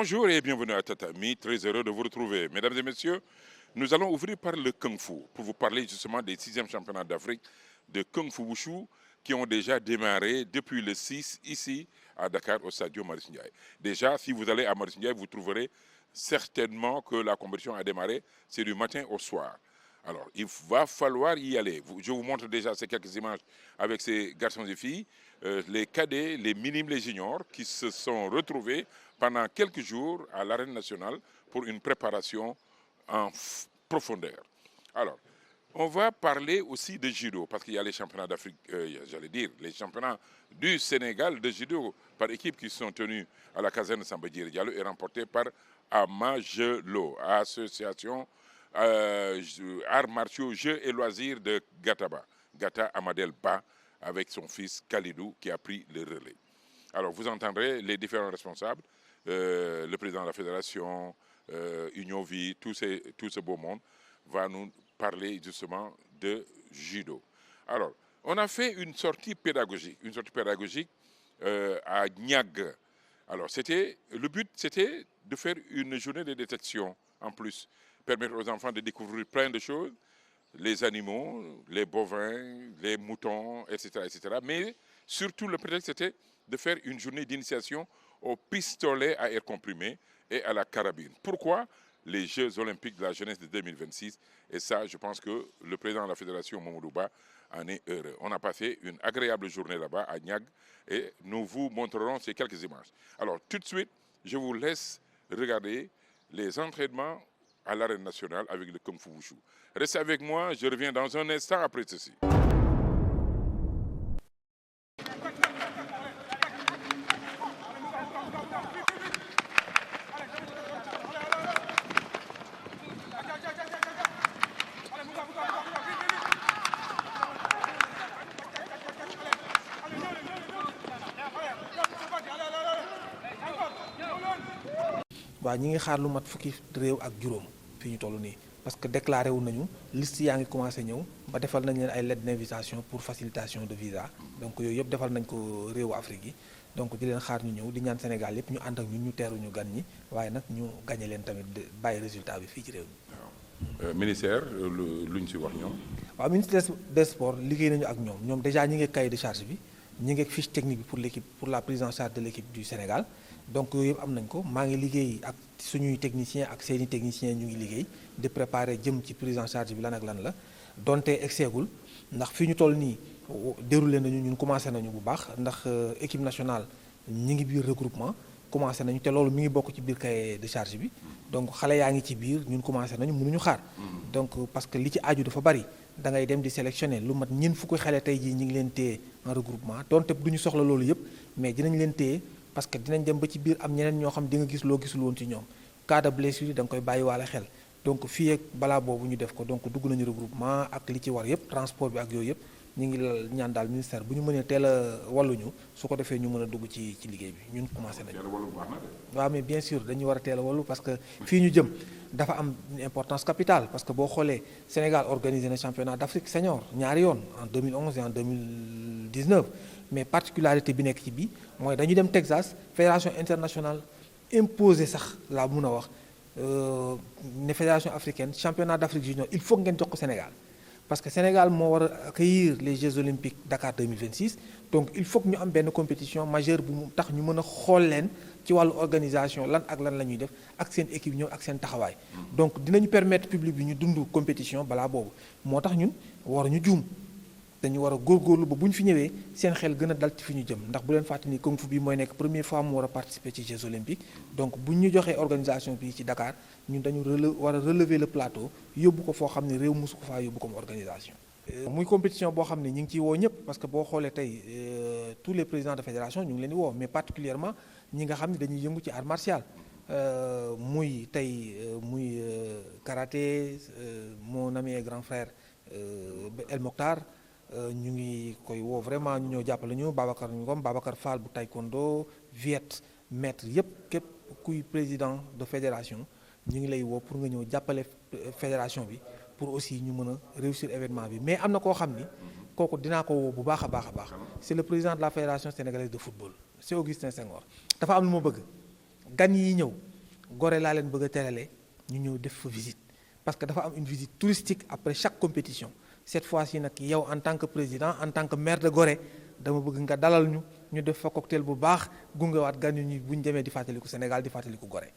Bonjour et bienvenue à Tatami, très heureux de vous retrouver. Mesdames et messieurs, nous allons ouvrir par le Kung Fu pour vous parler justement des 6e championnats d'Afrique de Kung Fu Wushu qui ont déjà démarré depuis le 6 ici à Dakar au Stade Marius Ndiaye. Déjà, si vous allez à Marius Ndiaye, vous trouverez certainement que la compétition a démarré, c'est du matin au soir. Alors, il va falloir y aller. Je vous montre déjà ces quelques images avec ces garçons et filles, les cadets, les minimes, les juniors, qui se sont retrouvés pendant quelques jours à l'arène nationale pour une préparation en profondeur. Alors, on va parler aussi de judo, parce qu'il y a les championnats d'Afrique, j'allais dire, les championnats du Sénégal de judo par équipe qui sont tenus à la caserne Samba Diéry Diallo et remportés par Amajelo, association arts martiaux, jeux et loisirs de Gataba, Gata Amadel Ba, avec son fils Khalidou qui a pris le relais. Alors vous entendrez les différents responsables, le président de la fédération, Union Vie, tout ce beau monde va nous parler justement de judo. Alors, on a fait une sortie pédagogique à Niag. Alors, le but, c'était de faire une journée de détection en plus, permettre aux enfants de découvrir plein de choses, les animaux, les bovins, les moutons, etc., etc. Mais surtout, le prétexte, c'était de faire une journée d'initiation au pistolet à air comprimé et à la carabine. Pourquoi? Les Jeux olympiques de la jeunesse de 2026. Et ça, je pense que le président de la fédération, Mamadou Ba, en est heureux. On a passé une agréable journée là-bas à Niag et nous vous montrerons ces quelques images. Alors, tout de suite, je vous laisse regarder les entraînements à l'arène nationale avec le Kung Fu Wushu. Restez avec moi, je reviens dans un instant après ceci. waaw ñi ngi xaar lu mat fukki réew ak juróom fi ñu toll nii parce que déclaré wu nañu liste yaa ngi commencé ñëw ba defal nañ leen ay lettre d'invitation pour facilitation de visa donc yooyu yëpp defal nañ ko réewu Afrique yi donc di leen xaar ñu ñëw di ñaan Sénégal yëpp ñu ànd ak ñun ñu teeruñu gan ñi waaye nag ñu gagné leen tamit bàyyi résultat bi fii ci réew mi. Ministère lu ñu si wax ñoom. waaw ministère des sports liggéey nañu ak ñoom déjà ñi ngi cahier de charge bi ñi ngi fiche technique bi pour l'équipe pour la prise en charge de l'équipe du Sénégal. donc yooyu yëpp am nañ ko maa ngi liggéey ak suñuy technicien ak seeni technicien ñu ngi liggéey di préparer jëm ci prise en charge bi lan ak lan la donte exeegul ndax fi ñu toll nii déroulé nañu ñun commencé nañu bu baax ndax équipe nationale ñi ngi biir regroupement commencé nañu te loolu mi ngi bokk ci biir cahier de charge bi donc xale yaa ngi ci biir ñun commencé nañu mënuñu xaar donc parce que li ci aju dafa bari da ngay dem di sélectionner lu mat ñeent fukki xale tey jii ñi ngi leen téye en regroupement donte du ñu soxla loolu yëpp mais dinañ leen téye parce que dinañ dem ba ci biir am ñeneen ñoo xam di nga gis loo gisul woon ci ñoom cas de blessure yi da nga koy bàyyi waale xel donc fii ak balaa boobu ñu def ko donc dugg nañu regroupement ak li ci war yëpp transport bi ak yooyu yëpp ñu ngi ñaan daal ministère bu ñu mënee teel a walluñu su ko defee ñu mën a dugg ci liggéey bi ñun commencé nañu. waaw mais bien sûr dañu war a teel a wallu parce que fii ñu jëm dafa am une importance capitale parce que boo xoolee Sénégal organisé na championnat d'Afrique senior ñaari yoon en 2011 et en 2019 mais particularité bi nekk ci bii mooy dañu dem Texas fédération internationale imposé sax laa mun a wax ne fédération africaine championnat d'Afrique junior il faut ngeen jox ko Sénégal parce que Sénégal moo war a accueillir les Jeux olympiques Dakar 2026 donc il faut que ñu am benn compétition majeure bu mu tax ñu mën a xool leen ci wàllu organisation lan ak lan la ñuy def ak seen équipe ñëw ak seen taxawaay donc dinañu permettre public bi ñu dund compétition balaa boobu moo tax ñun waruñu juum dañu war a góorgóorlu ba bu ñu fi ñëwee seen xel gën a dal ci fi ñu jëm ndax bu leen fàtte ni Kung Fu bi mooy nekk première fois mu war a participer ci Jeux olympiques donc bu ñu joxee organisation bi ci Dakar ñun dañu war a relever le plateau yóbbu ko foo xam ne réew mosu ko faa yóbbu comme organisation. muy compétition boo xam ne ñu ngi ciy woo ñëpp parce que boo xoolee tey tous les présidents de fédération ñu ngi leen di woo mais particulièrement ñi nga xam ne dañuy yëngu ci art martial muy tey muy karaté mon ami et grand frère El Mokhtar. ñu ngi koy woo vraiment ñu ñëw jàppale ñu Babacar Ngom Babacar Fall bu taekwondo Viet maître yépp képp kuy président de fédération ñu ngi lay woo pour nga ñëw jàppale fédération bi pour aussi ñu mën a réussir événement bi mais am na koo xam ni kooku dinaa ko woo bu baax a baax a baax c'est le président de la fédération sénégalaise de football c'est Augustin Senghor dafa am lu ma bëgg gan yi ñëw Gorée laa leen bëgg a terale ñu ñëw def fa visite parce que dafa am une visite touristique après chaque compétition cette fois-ci nag yow en tant que président en tant que maire de Gorée dama bëgg nga dalal ñu def fa cocktail bu baax gungewaat gan ñu bu ñu demee di fàttaliku Sénégal di fàttaliku Gorée.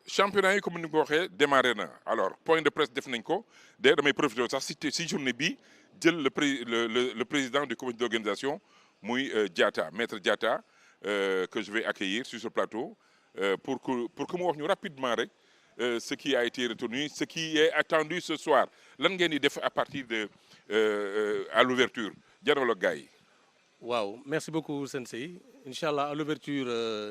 championnat yi comme ni ko waxee démarré na alors point de presse def nañ ko d'ailleurs damay profité sax si journée bi jël le président du comité d'organisation muy Diatta maître Diatta que je vais accueillir sur ce plateau pour que mu wax ñu rapidement rek ce qui a été retenu ce qui est attendu ce soir lan ngeen di def à partir de à l'ouverture jàngaloo gars yi. waaw merci beaucoup Sensei incha allah à l'ouverture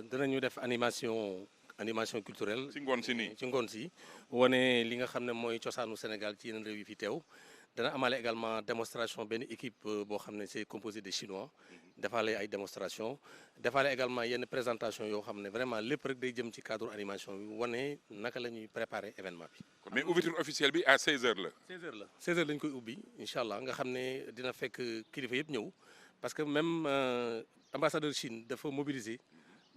danañu def animation culturelle ci ngoon si nii ci ngoon si wane li nga xam ne mooy cosaanu Sénégal ci yeneen réew yi fi teew dana amale également démonstration benn équipe boo xam ne c'est composé de Chinois defaale ay démonstration defaale également yenn présentation yoo xam ne vraiment lépp rek day jëm ci cadre animation bi wane naka la ñuy préparer événement bi. mais ouverture officielle bi à 16h la. 16h la 16h lañ koy ubbi incha allah nga xam ne dina fekk kilifa yëpp ñëw parce que même ambassadeur Chine dafa mobiliser.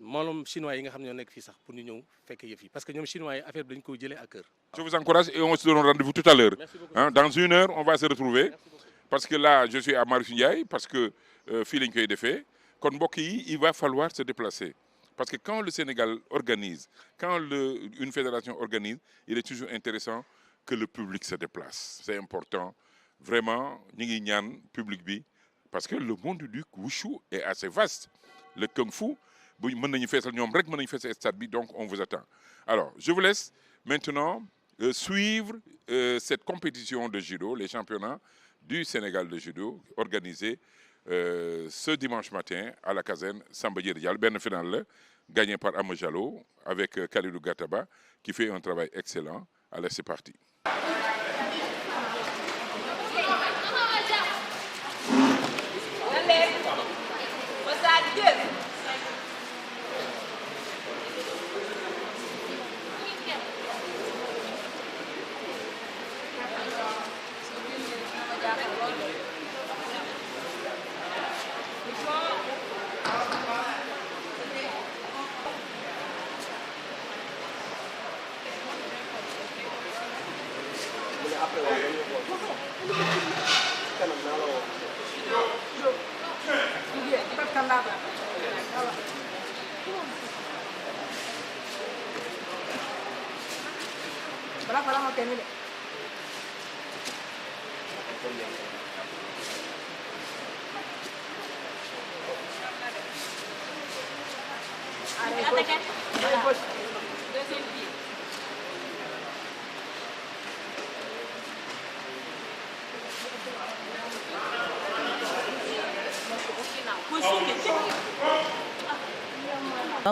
mbooloom chinois yi nga xam ne ñoo nekk fii sax pour ñu ñëw fekk yëf yi parce que ñoom chinois yi affaire bi dañu ko jëlee à cœur. Je vous encourage et on se donne rendez-vous tout à l'heure. Hein, dans 1 heure on va se retrouver parce que là je suis à Marius Ndiaye parce que fii lañ koy defee kon mbokk yi il va falloir se déplacer parce que quand le Sénégal organise quand une fédération organise il est toujours intéressant que le public se déplace c'est important vraiment ñu ngi ñaan public bi parce que le monde du wushu est assez vaste le kung-fu bu mën nañu feesal ñoom rek mën nañu feesal stade bi donc on vous attend alors je vous laisse maintenant suivre cette compétition de judo les championnats du Sénégal de judo organisés ce dimanche matin à la caserne Samba Diéry Diallo benn finale la gagné par Ama Diallo avec Khalidou Gataba qui fait un travail excellent allez c'est parti.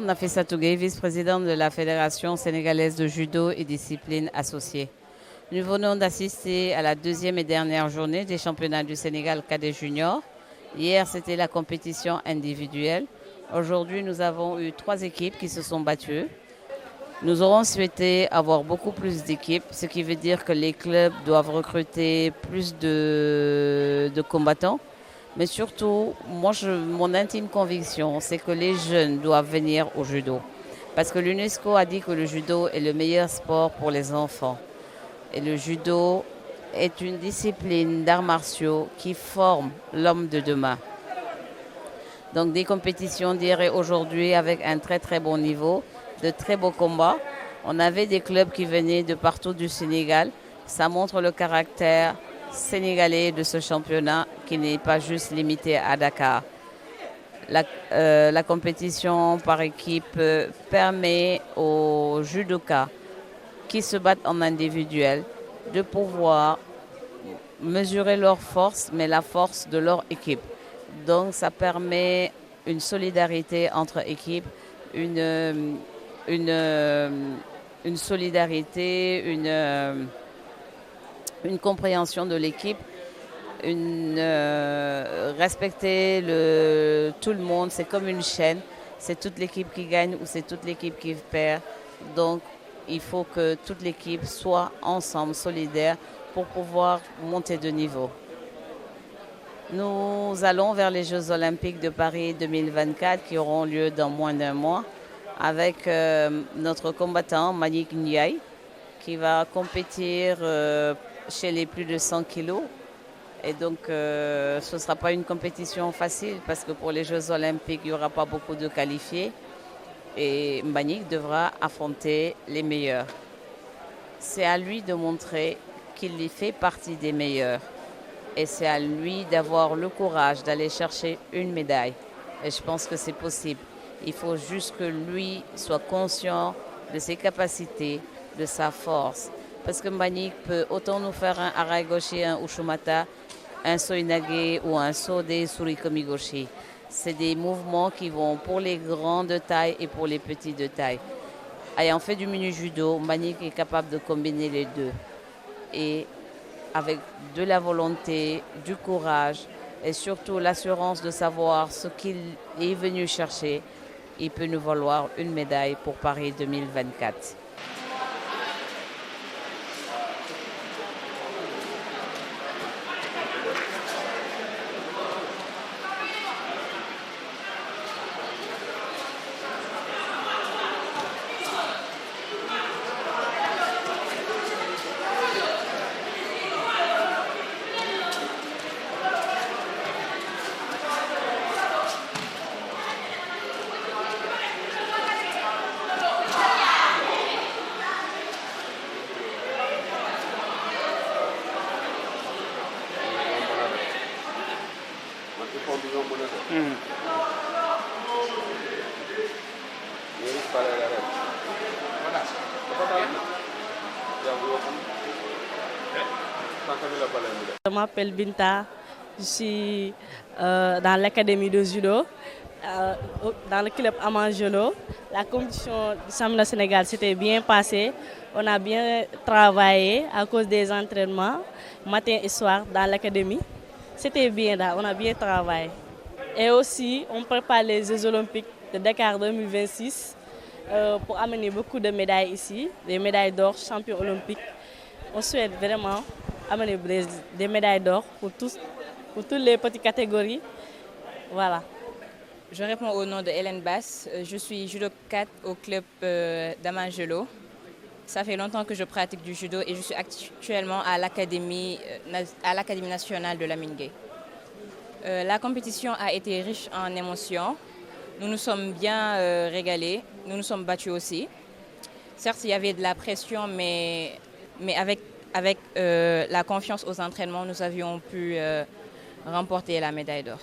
Nafissa Tougué, vice-présidente de la Fédération sénégalaise de judo et disciplines associées. Nous venons d'assister à la 2e et dernière journée des championnats du Sénégal cadet junior. Hier, c'était la compétition individuelle. Aujourd'hui, nous avons eu 3 équipes qui se sont battues. Nous aurons souhaité avoir beaucoup plus d'équipes, ce qui veut dire que les clubs doivent recruter plus de combattants. Mais surtout, mon intime conviction, c'est que les jeunes doivent venir au judo. Parce que l'UNESCO a dit que le judo est le meilleur sport pour les enfants. Et le judo est une discipline d'arts martiaux qui forme l'homme de demain. Donc des compétitions d'hier aujourd'hui avec un très très bon niveau, de très beaux combats. On avait des clubs qui venaient de partout du Sénégal. Ça montre le caractère sénégalais de ce championnat qui n'est pas juste limité à Dakar. La compétition par équipe permet aux judokas qui se battent en individuel de pouvoir mesurer leur force, mais la force de leur équipe. Donc ça permet une solidarité entre équipes, une solidarité, une compréhension de l'équipe respecter tout le monde, c'est comme une chaîne. C'est toute l'équipe qui gagne ou c'est toute l'équipe qui perd. Donc, il faut que toute l'équipe soit ensemble, solidaire, pour pouvoir monter de niveau. Nous allons vers les Jeux Olympiques de Paris 2024 qui auront lieu dans moins d'un mois avec notre combattant Mbagnick Ndiaye qui va compétir chez les plus de 100 kilos. Et donc, ce ne sera pas une compétition facile parce que pour les Jeux Olympiques, il n'y aura pas beaucoup de qualifiés. Et Mbagnick devra affronter les meilleurs. C'est à lui de montrer qu'il y fait partie des meilleurs. Et c'est à lui d'avoir le courage d'aller chercher une médaille. Et je pense que c'est possible. Il faut juste que lui soit conscient de ses capacités, de sa force. Parce que Mbagnick peut autant nous faire un Arai-Goshi, un Uchumata, un Soinage ou un Sode Surikomi-Goshi. C'est des mouvements qui vont pour les grands de taille et pour les petits de taille. Ayant fait du mini-judo, Mbagnick est capable de combiner les deux. Et avec de la volonté, du courage et surtout l'assurance de savoir ce qu'il est venu chercher, il peut nous valoir une médaille pour Paris 2024. Je m'appelle Binta, je suis dans l'académie de judo, dans le club Amangelo. La compétition du championnat Sénégal s'était bien passée. On a bien travaillé à cause des entraînements, matin et soir dans l'académie. C'était bien, on a bien travaillé. Et aussi, on prépare les Jeux Olympiques de Dakar 2026 pour amener beaucoup de médailles ici, des médailles d'or, champions olympiques. On souhaite vraiment amener des médailles d'or pour toutes les petites catégories. Voilà. Je réponds au nom de Hélène Bass. Je suis judo 4 au club d'Amangelo. Ça fait longtemps que je pratique du judo et je suis actuellement à l'Académie nationale de Lamine Gueye. La compétition a été riche en émotions. Nous nous sommes bien régalés. Nous nous sommes battus aussi. Certes, il y avait de la pression, mais avec la confiance aux entraînements, nous avions pu remporter la médaille d'or.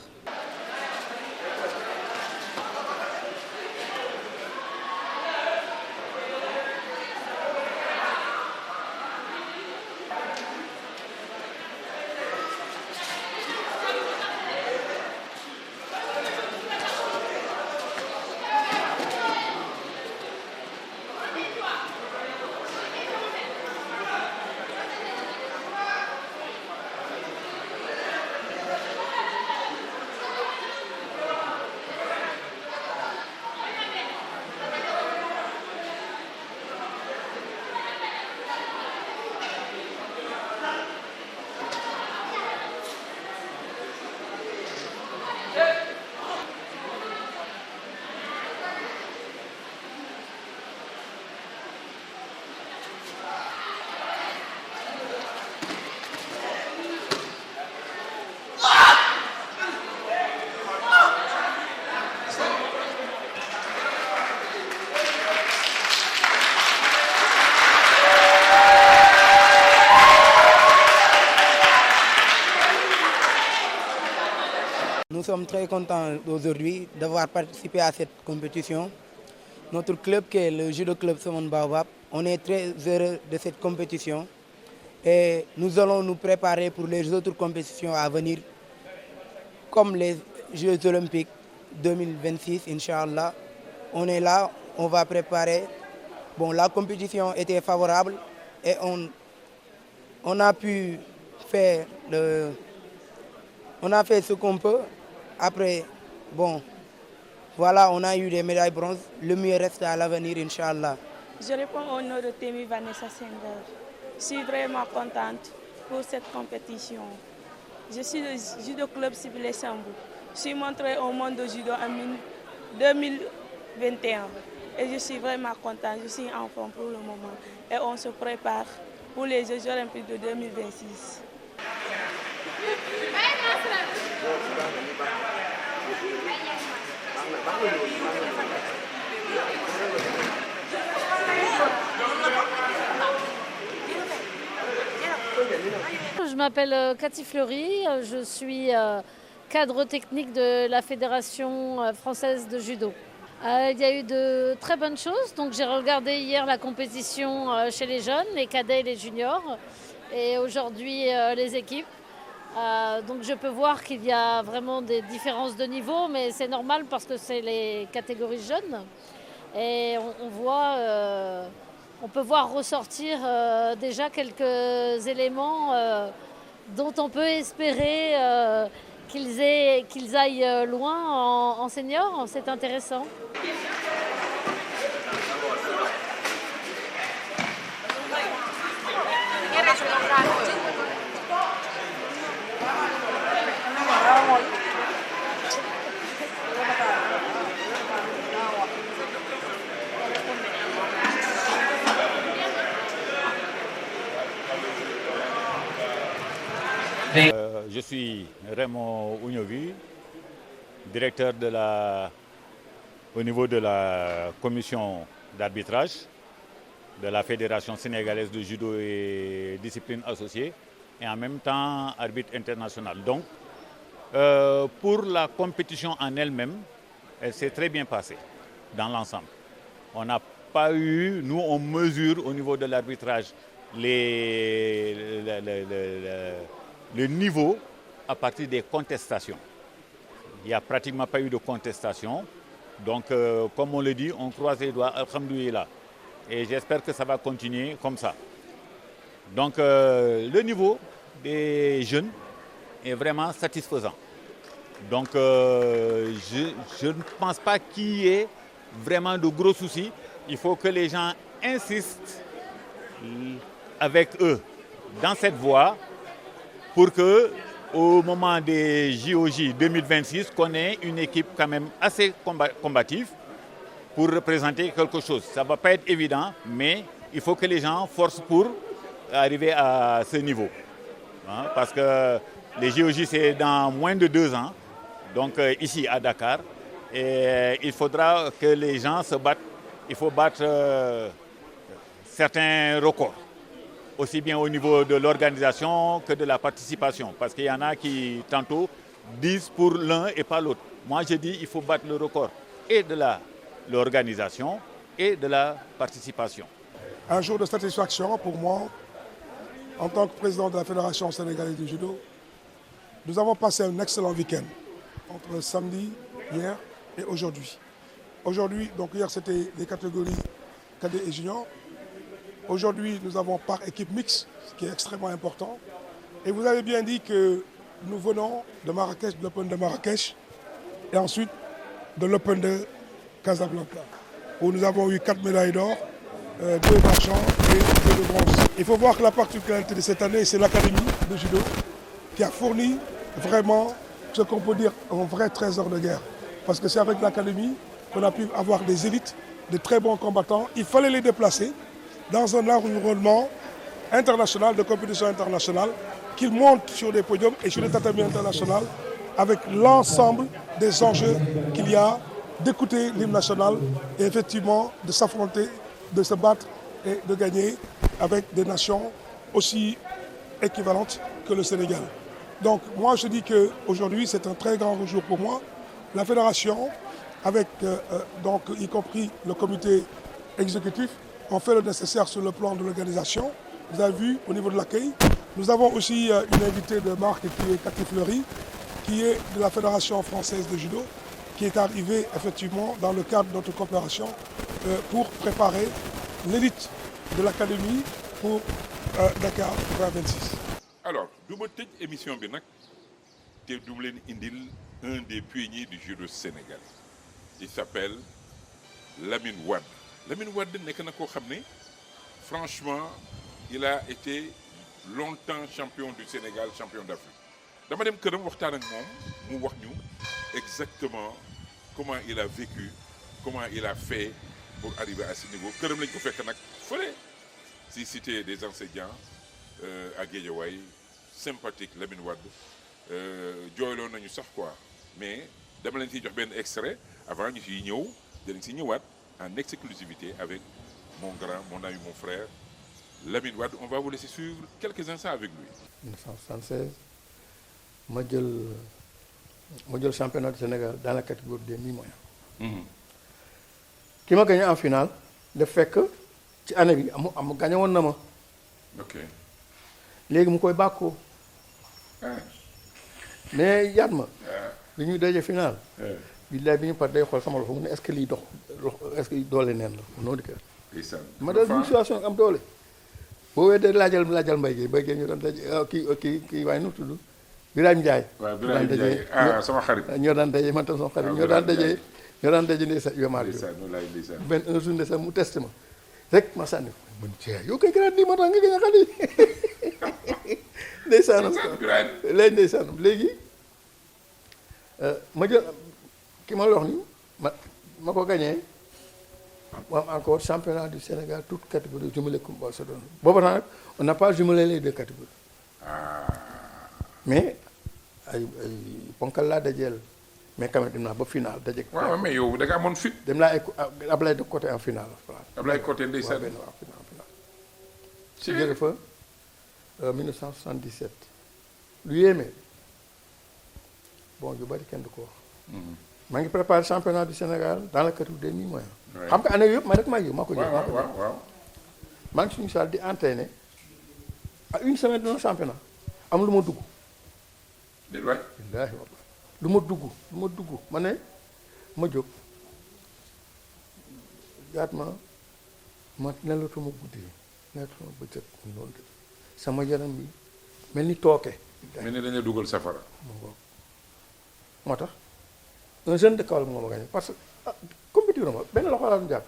Nous sommes très contents aujourd'hui d'avoir participé à cette compétition. Notre club, qui est le Judo Club Somon Baobab, on est très heureux de cette compétition et nous allons nous préparer pour les autres compétitions à venir, comme les Jeux Olympiques 2026, Inch'Allah. On est là, on va préparer. Bon, la compétition était favorable et on a pu faire On a fait ce qu'on peut. Après, bon, voilà, on a eu des médailles bronze. Le mieux reste à l'avenir, Inch'Allah. Je réponds au nom de Temi Vanessa Senghor. Je suis vraiment contente pour cette compétition. Je suis le judo club Sibylle Sambou. Je suis montrée au monde de judo en 2021 et je suis vraiment contente. Je suis en forme pour le moment et on se prépare pour les Jeux olympiques de 2026. Je m'appelle Cathy Fleury, je suis cadre technique de la Fédération française de judo. Il y a eu de très bonnes choses, donc j'ai regardé hier la compétition chez les jeunes, les cadets et les juniors, et aujourd'hui les équipes. Donc je peux voir qu'il y a vraiment des différences de niveau, mais c'est normal parce que c'est les catégories jeunes. Et on peut voir ressortir déjà quelques éléments dont on peut espérer qu'ils aillent loin en senior. C'est intéressant. Je suis Raymond Ougnovi, directeur au niveau de la commission d'arbitrage de la Fédération sénégalaise de judo et disciplines associées et en même temps arbitre international. Donc, pour la compétition en elle-même, elle s'est très bien passée dans l'ensemble. On n'a pas eu, nous on mesure au niveau de l'arbitrage le niveau à partir des contestations. Il n'y a pratiquement pas eu de contestation. Donc, comme on le dit, on croise les doigts, alhamdoulilah. Et j'espère que ça va continuer comme ça. Donc, le niveau des jeunes est vraiment satisfaisant. Donc, je ne pense pas qu'il y ait vraiment de gros soucis. Il faut que les gens insistent avec eux dans cette voie pour que, au moment des JOJ 2026, qu'on ait une équipe quand même assez combative pour représenter quelque chose. Ça ne va pas être évident, mais il faut que les gens forcent pour arriver à ce niveau. Hein, parce que les JOJ, c'est dans moins de 2 ans, donc ici à Dakar. Et il faudra que les gens se battent. Il faut battre certains records, aussi bien au niveau de l'organisation que de la participation. Parce qu'il y en a qui, tantôt, disent pour l'un et pas l'autre. Moi, je dis qu'il faut battre le record et de l'organisation et de la participation. Un jour de satisfaction pour moi, en tant que président de la Fédération sénégalaise de judo. Nous avons passé un excellent week-end, entre samedi, hier et aujourd'hui. Aujourd'hui, donc hier c'était les catégories cadets et juniors. Aujourd'hui, nous avons par équipe mixte, ce qui est extrêmement important. Et vous avez bien dit que nous venons de Marrakech, de l'Open de Marrakech, et ensuite de l'Open de Casablanca, où nous avons eu 4 médailles d'or, 2 d'argent et 2 de bronze. Il faut voir que la particularité de cette année, c'est l'Académie de judo qui a fourni vraiment ce qu'on peut dire un vrai trésor de guerre. Parce que c'est avec l'Académie qu'on a pu avoir des élites, de très bons combattants. Il fallait les déplacer dans un environnement international, de compétition internationale, qu'ils montent sur des podiums et sur les tatamis internationaux avec l'ensemble des enjeux qu'il y a, d'écouter l'hymne national et effectivement de s'affronter, de se battre et de gagner avec des nations aussi équivalentes que le Sénégal. Donc moi je dis qu'aujourd'hui c'est un très grand jour pour moi. La fédération, avec donc, y compris le comité exécutif, on fait le nécessaire sur le plan de l'organisation. Vous avez vu au niveau de l'accueil. Nous avons aussi une invitée de marque qui est Cathy Fleury, qui est de la Fédération française de judo, qui est arrivée effectivement dans le cadre de notre coopération pour préparer l'élite de l'académie pour Dakar 2026. Alors, du ma tëj émission bi nag te du mu leen indil un des pionniers du judo sénégalais. Il s'appelle Lamine Wade. Lamine Wade nekk na koo xam ne franchement il a été longtemps champion du Sénégal, champion d'Afrique. Dama dem këram waxtaan ak moom mu wax ñu exactement comment il a vécu, comment il a fait pour arriver à ce niveau. Këram lañ ko fekk nag fële si cité des enseignants à Guédiawaye, sympathique Lamine Wade. Jooyloo nañu sax quoi, mais dama leen ciy jox benn extrait avant ñu ciy ñëw dinañ si ñëwaat en exclusivité avec mon grand, mon ami, mon frère Lamine Wade. On va vous laisser suivre quelques instants avec lui. 1976 ma jël championnat du Sénégal dans la catégorie des mi-moyens. Ki ma gagné en finale daf fekk ci année bi am gagné woon na ma. Ok. léegi mu koy bàkkoo. mais yaat ma. bi ñuy daje finale. billaay bi ñu par day xool sama loxo mu ne est-ce que lii est-ce que doole neen la noonu di ko. ma dal bu situation am doole. boo weddee laajal Mbaye Guèye ñu doon daje kii waaye nu tudd Birame Ndiaye. waaw Birame Ndiaye sama xarit. ñoo daan daje man tam sama xarit ñoo daan daje ndeysaan yomaat yo benn un jour ndeysaan mu testé ma rek ma sànni ko man yow kay garaat nii moo tax nga gën a xale yi ndeysaanam léegi ma jël ki ma la wax ni ma ko gagné mu am encore championnat du Sénégal toute catégorie jumelé comme boo sa doon booba nag on n'a pas jumelé les deux catégories mais ay ponkal laa dajeel mais quand même dem naa ba final daje. waaw mais yow da nga amoon fit. dem naa ay Ablaye de côté en finale. Ablaye côté ndeysaan. waaw waaw final. si jóge fa 1977. lu yéeme bon yu bari kenn du ko wax. maa ngi préparé championnat du Sénégal dans la catégorie des mi-moyens. xam nga année yëpp man rek maa ko jël. waaw maa ngi suñu salle di entraîner à une semaine de championnat am lu ma dugg. déedéet waay. wallaahi lu ma dugg ma ne ma jóg jaat ma nelatuma guddi nelatuma bëccëg noonu de sama yaram bi mel ni tooke. mel ni dañu dugal safara. moo tax un jeune de Kaolack moo ma gagné parce que compétition ma benn loxo laa doon jàpp.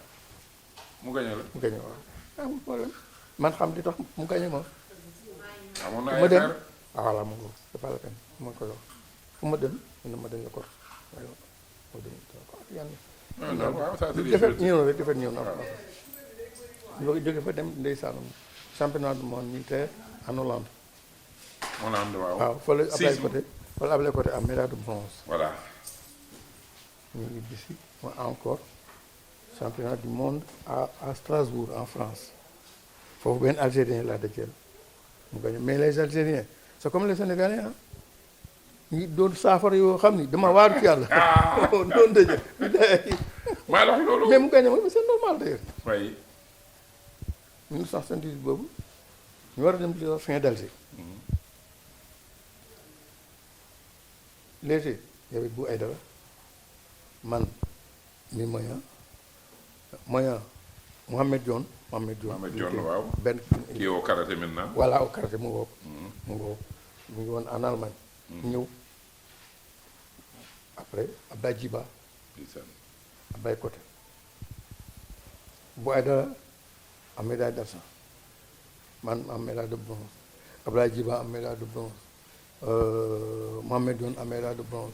mu gagné la mu gagné waaw amul problème man xam di tax mu gagné ma. amoon na ay ma dem voilà ma ko c'est pas la peine ma ko wax fu ma dem ma dañ la ko waaye ma dem ko yàlla. waaw ça defet ñëw rek defet ñëw na loolu jóge fa dem ndeysaanam championnat du monde militaire en Hollande. Hollande waaw. waaw fa la Ablaye côté am médaille de bronze. voilà. ñu ngi bisi ma encore championnat du monde à Strasbourg en France foofu benn Algérien laa dajeel mu gañe mais les Algériens c'est comme les Sénégalais ah ñu doon saafara yoo xam ni dama waaru ci yàlla. doon daje. maa la wax loolu. mais mu gañe ma c'est normal d'ailleurs. oui. 1978 boobu ñu war a dem ci fin d'Alger. léegi y avait Bou Aïdara man mi moyen Mohamed Dione waaw. benn kii au karaté maintenant. voilà au karaté mu ngoog. mu ngi woon en Allemagne. ñëw après Abdoulaye Djiba. Abdoulaye Côté. Bou Aïdara am médaille d'argent man am médaille de bronze Abdoulaye Djiba am médaille de bronze Mohamed Dione am médaille de bronze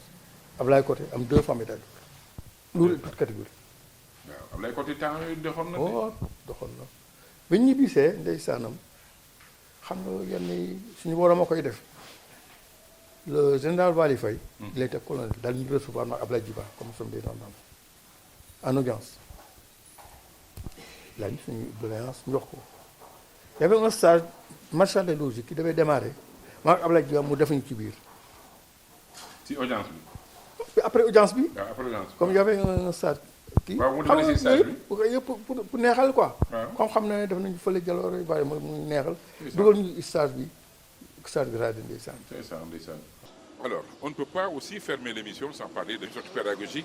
Abdoulaye Côté am 2 fois médaille de bronze. loolu toute catégorie. waaw Abdoulaye Côté temps yii doxoon na. doxoon na ba ñu ñibbisee ndeysaanam xam nga yenn yi suñu borom a koy def le général Waly Faye. il était colonel daal ñu recevoir ma Abdoulaye Djiba comme nous sommes des gendarmes en audience. là suñu doléance ñu wax ko y avait un stage marchand de logique qui devait démarrer maa Abdoulaye Djiba mu defuñu ci biir. ci audience bi. après audience bi. waaw après audience bi. comme y avait un stage. kii waaw mu doon si stage bi yëpp pour neexal quoi. waaw comme xam na ne def nañu fële jaloore yu bari mu neexal. dugal ñu stage bi grade ndeysaan. Alors, on ne peut pas aussi fermer l'émission sans parler de choc pédagogique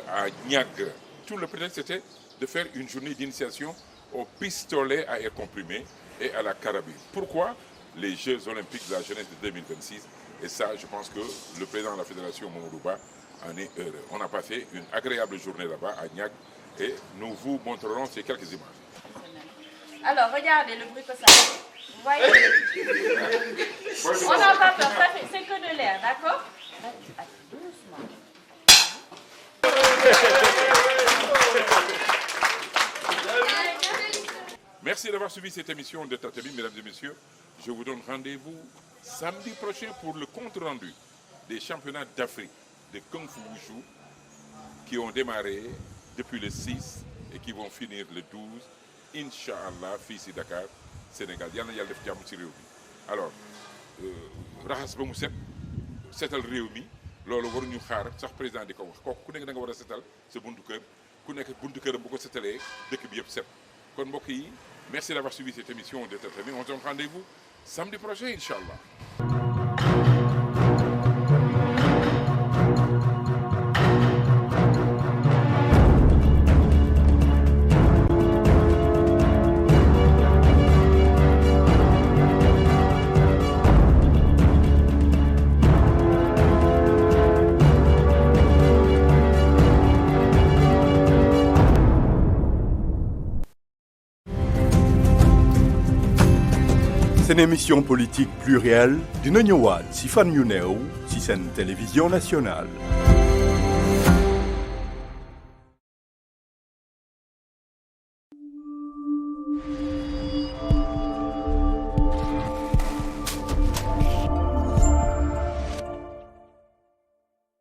à Niagara. Tout le prétexte c'était de faire une journée d'initiation au pistolet à air comprimé et à la carabine. Pourquoi les Jeux Olympiques de la jeunesse de 2026 Et ça, je pense que le président de la fédération, Mamadou Ba, en est heureux. On a passé une agréable journée là-bas à Niack et nous vous montrerons ces quelques images. Alors, regardez le bruit que ça fait. Vous voyez? On n'a pas peur, c'est que de l'air, d'accord? Doucement. Merci d'avoir suivi cette émission de Tatabi, mesdames et messieurs. Je vous donne rendez-vous samedi prochain pour le compte-rendu des championnats d'Afrique de Kung Fu Wushu qui ont démarré depuis le 6 et qui vont finir le 12, Inch'Allah, fii si Dakar, Sénégal. Yal na yàlla def jàmm ci réew mi. Alors, raxas ba mu set, setal réew mi, loolu waruñu xaar sax président di ko wax. Kooku ku nekk da nga war a setal sa buntu kër, ku nekk buntu këram bu ko setalee dëkk bi yëpp set. Kon mbokk yi, merci d'avoir suivi cette émission de Tatabi. On se donne rendez-vous samedi prochain, Inch'Allah. seen émission politique plurielle dina ñëwaat ci fan yu néew ci seen télévision nationale